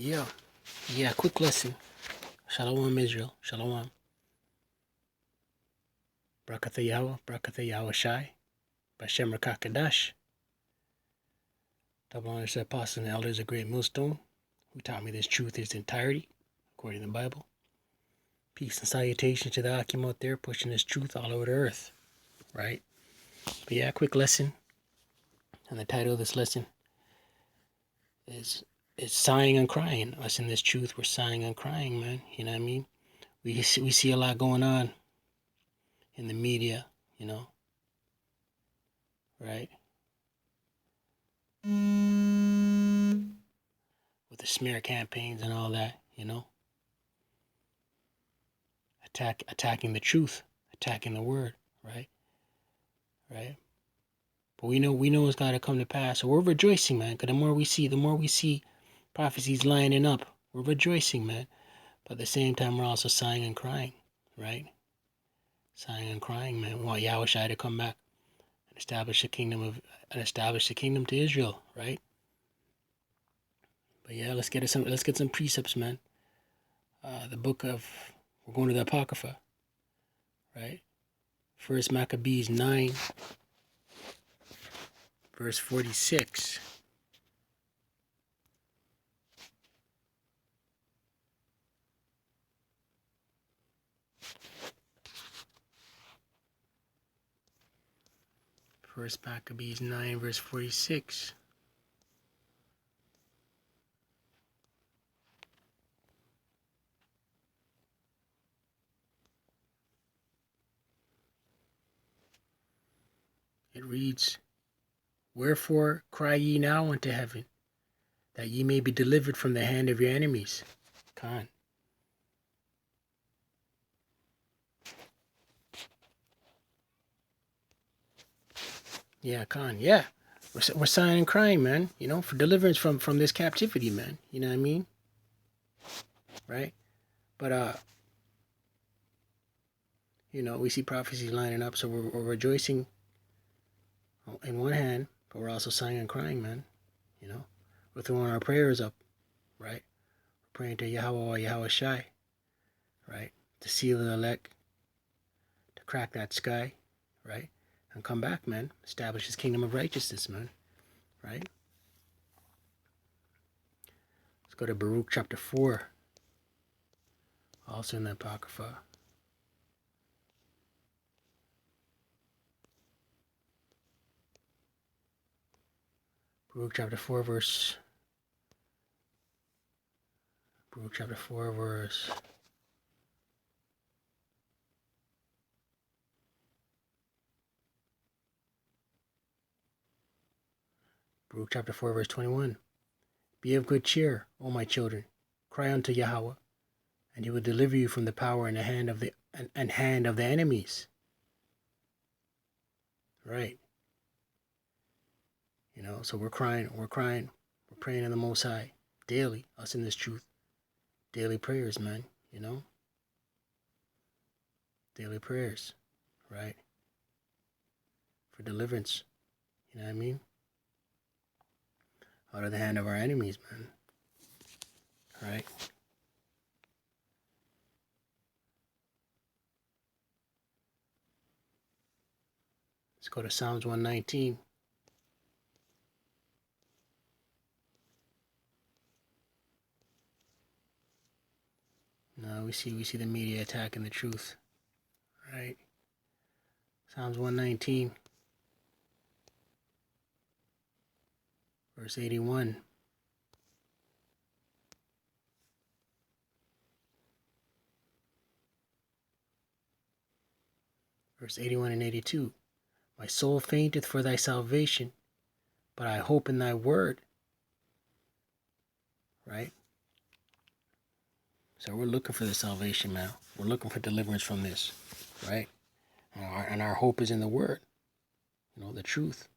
Yeah, quick lesson. Shalom Israel, Shalom. Brakatha YaHaWah, Brakatha YaHaWaShi, BaHaSham Qadash. Double honors to the apostles and elders of Great Millstone, who taught me this truth in its entirety, according to the Bible. Peace and salutation to the Akim out there, pushing this truth all over the earth, right? But yeah, quick lesson. And the title of this lesson is sighing and crying. Us in this truth, we're sighing and crying, man. You know what I mean? We see a lot going on in the media, you know, right? With the smear campaigns and all that, you know, attacking the truth, attacking the word, right? But we know it's got to come to pass. So we're rejoicing, man. Because the more we see prophecies lining up, we're rejoicing, man. But at the same time, we're also sighing and crying, right? Sighing and crying, man. We want YaHaWaShi to come back and establish the kingdom to Israel, right? But yeah, let's get some precepts, man. We're going to the Apocrypha, right? First Maccabees 9, verse 46. First Maccabees 9, verse 46. It reads, "Wherefore cry ye now unto heaven, that ye may be delivered from the hand of your enemies." Khan. Yeah, Khan. Yeah. We're sighing and crying, man, you know, for deliverance from this captivity, man. You know what I mean? Right? But, you know, we see prophecies lining up, so we're rejoicing in one hand, but we're also sighing and crying, man. You know? We're throwing our prayers up, right? We're praying to YaHaWah, YaHaWaShi, right? To seal the elect, to crack that sky, right? And come back, man. Establish his kingdom of righteousness, man. Right? Let's go to Baruch chapter 4. Also in the Apocrypha. Baruch chapter 4 verse 21. Be of good cheer, O my children. Cry unto YaHaWah, and he will deliver you from the power and the hand of the enemies. Right. You know, so we're praying in the Most High daily, us in this truth. Daily prayers, man, you know? Daily prayers, right? For deliverance, you know what I mean? Out of the hand of our enemies, man. Right? Let's go to Psalms 119. No, we see the media attacking the truth. Right? Psalms 119. Verse 81. Verse 81 and 82. My soul fainteth for thy salvation, but I hope in thy word. Right? So we're looking for the salvation, man. We're looking for deliverance from this. Right? And our hope is in the word. You know, the truth.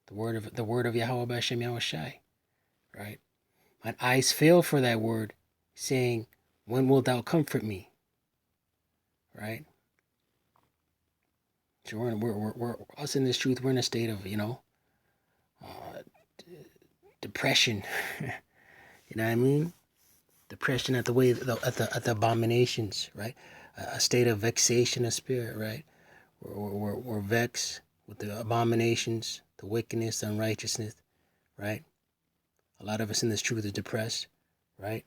The word of YaHaWah BaHaSham YaHaWaShi. Right? Mine eyes fail for thy word, saying, when wilt thou comfort me? Right? So we're us in this truth. We're in a state of, you know, depression. You know what I mean? Depression at the abominations, right? A state of vexation of spirit, right? We're vexed with the abominations, the wickedness, the unrighteousness, right? A lot of us in this truth are depressed, right?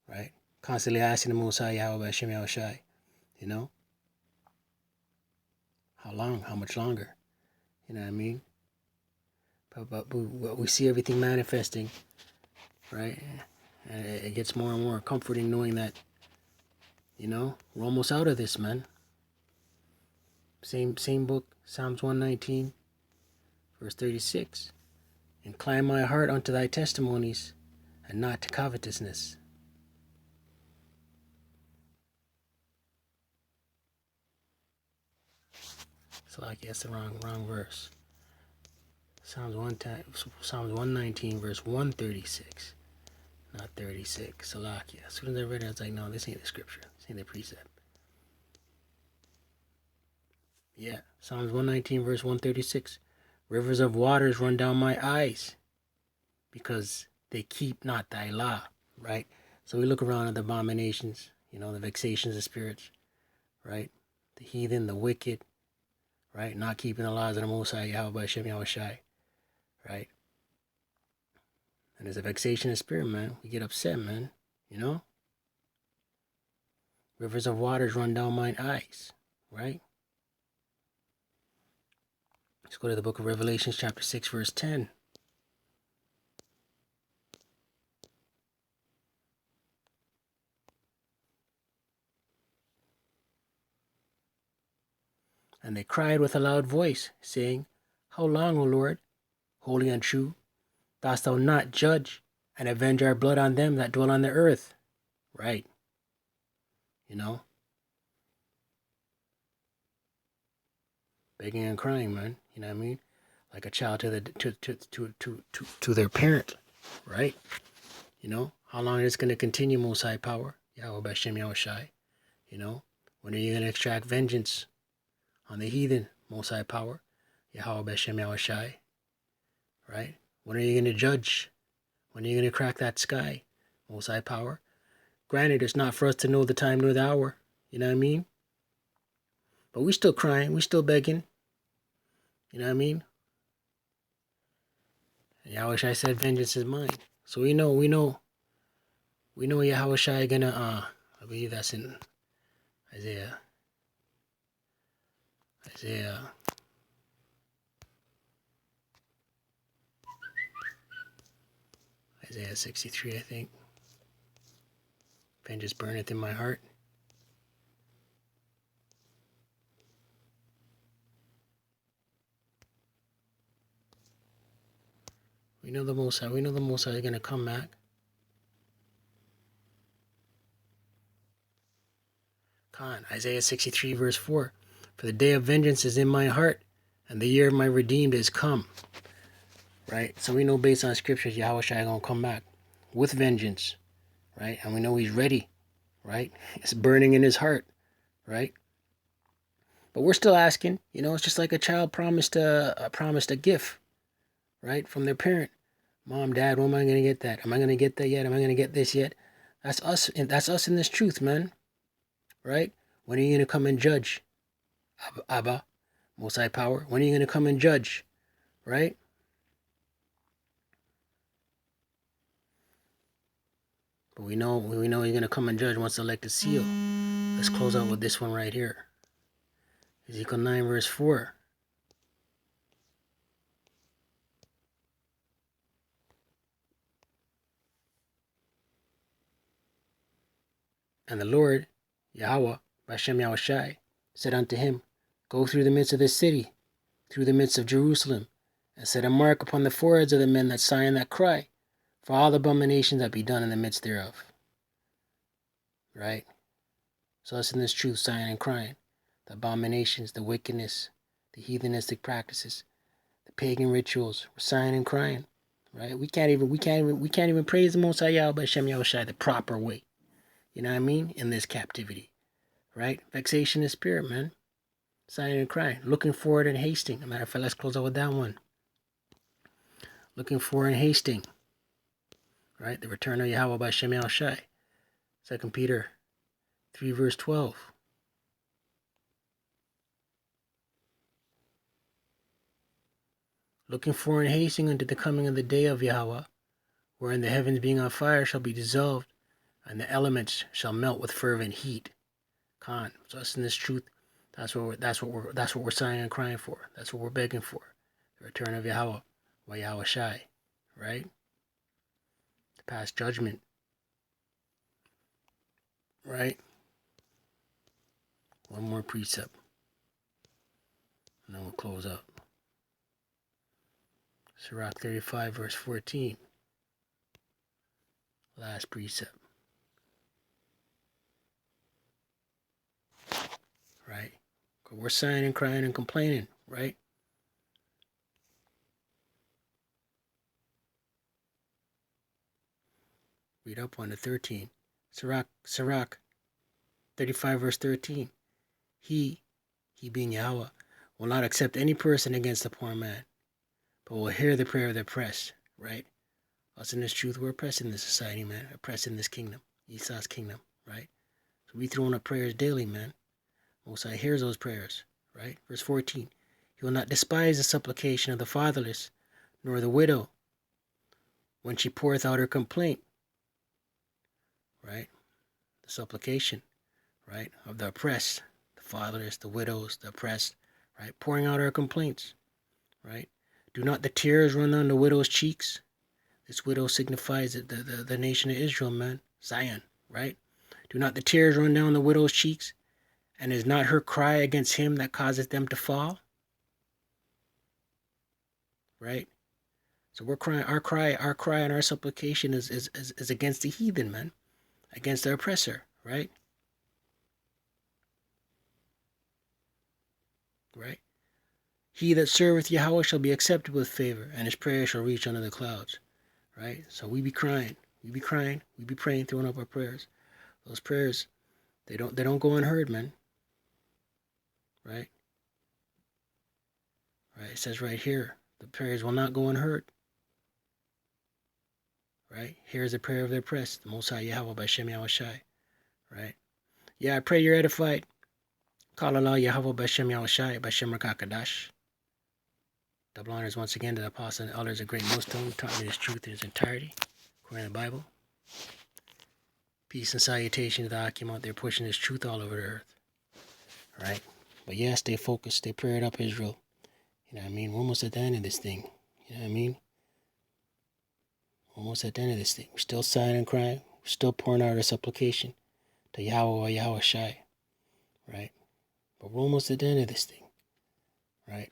Right? Constantly asking the Most High, YaHaWaShi, YaHaWaShi, you know? How long? How much longer? You know what I mean? But we see everything manifesting, right? And it gets more and more comforting knowing that, you know, we're almost out of this, man. Same book, Psalms 119, verse 36. Incline my heart unto thy testimonies, and not to covetousness. So I guess the wrong verse. Psalms 119, verse 136. Not 36. Salakia. As soon as I read it, I was like, no, this ain't the scripture. This ain't the precept. Yeah. Psalms 119, verse 136. Rivers of waters run down my eyes, because they keep not thy law. Right? So we look around at the abominations, you know, the vexations of spirits, right? The heathen, the wicked, right? Not keeping the laws of the Most High, YaHaWaShi, YaHaWaShi, right? And there's a vexation of spirit, man. We get upset, man, you know? Rivers of waters run down mine eyes, right? Let's go to the book of Revelation, chapter 6, verse 10. And they cried with a loud voice, saying, How long, O Lord, holy and true, dost thou not judge and avenge our blood on them that dwell on the earth? Right. You know? Begging and crying, man. You know what I mean? Like a child to their parent, right? You know? How long is this going to continue, Most High Power? YaHaWaShi, YaHaWaShi. You know? When are you going to extract vengeance on the heathen, Most High Power? YaHaWaShi, YaHaWaShi. Right? When are you going to judge? When are you going to crack that sky, Most High Power? Granted, it's not for us to know the time nor the hour. You know what I mean? But we still crying. We still begging. You know what I mean? And YaHaWaShi said, vengeance is mine. So we know YaHaWaShi gonna, I believe that's in Isaiah 63, I think. Vengeance burneth in my heart. We know the Most High is gonna come back. Isaiah 63, verse 4. For the day of vengeance is in my heart, and the year of my redeemed is come. Right? So we know based on scriptures, YaHaWaShi gonna come back with vengeance. Right? And we know he's ready. Right? It's burning in his heart. Right? But we're still asking. You know, it's just like a child promised a gift. Right? From their parent. Mom, Dad, when am I gonna get that? Am I gonna get that yet? Am I gonna get this yet? That's us. That's us in this truth, man. Right? When are you gonna come and judge? Abba, Most High Power. When are you gonna come and judge? Right? But we know you're gonna come and judge once the elected seal. Let's close out with this one right here. Ezekiel 9, verse 4. And the Lord, YaHaWah, BaHaSham YaHaWaShi, said unto him, Go through the midst of this city, through the midst of Jerusalem, and set a mark upon the foreheads of the men that sigh and that cry, for all the abominations that be done in the midst thereof. Right? So us in this truth, sighing and crying, the abominations, the wickedness, the heathenistic practices, the pagan rituals, we're sighing and crying. Right? We can't even praise the Most High YaHaWaShi, YaHaWaShi the proper way. You know what I mean? In this captivity. Right? Vexation of spirit, man. Sighing and crying. Looking forward and hasting. As a matter of fact, let's close out with that one. Looking forward and hasting. right? The return of YaHaWah BaHaSham YaHaWaShi. 2 Peter 3 verse 12. Looking for and hastening unto the coming of the day of YaHaWah, wherein the heavens being on fire shall be dissolved, and the elements shall melt with fervent heat. Khan. So us in this truth, that's what we're sighing and crying for. That's what we're begging for. The return of YaHaWah, YaHaWaShi, right? To pass judgment, right? One more precept, and then we'll close up. Sirach 35 verse 14. Last precept. Right? We're sighing and crying and complaining, right? Read up on the 13. Sirach 35 verse 13. He being YaHaWah, will not accept any person against the poor man, but will hear the prayer of the oppressed, right? Us in this truth, we're oppressed in this society, man. Oppressed in this kingdom, Esau's kingdom, right? So we throwing up prayers daily, man. Most High hears those prayers, right? Verse 14. He will not despise the supplication of the fatherless, nor the widow, when she poureth out her complaint, right? The supplication, right, of the oppressed, the fatherless, the widows, the oppressed, right? Pouring out our complaints, right? Do not the tears run down the widow's cheeks? This widow signifies the nation of Israel, man. Zion, right? Do not the tears run down the widow's cheeks? And is not her cry against him that causeth them to fall? Right? So we're crying, our cry and our supplication is against the heathen, man. Against the oppressor, right? Right? He that serveth YaHaWah shall be accepted with favor, and his prayer shall reach unto the clouds. Right? So we be crying, we be praying, throwing up our prayers. Those prayers, they don't go unheard, man. Right? Right? It says right here, the prayers will not go unheard. Right? Here's the prayer of the oppressed, the Most High YaHaWah BaHaSham YaHaWaShi. Right? Yeah, I pray you're edified. Halal YaHaWah BaHaSham YaHaWaShi, BaHaSham Qadash. Double honors once again to the apostle and elders of great Muslim who taught me this truth in its entirety, according to the Bible. Peace and salutation to the Hakim out there pushing this truth all over the earth. Right? But yeah, stay focused, stay prayed up, Israel. You know what I mean? We're almost at the end of this thing. You know what I mean? Almost at the end of this thing. We're still sighing and crying. We're still pouring out our supplication to YaHaWah, YaHaWaShi. Right? But we're almost at the end of this thing. Right?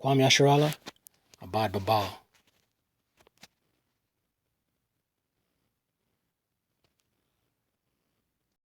Kwam Yasharallah, Abad Babal.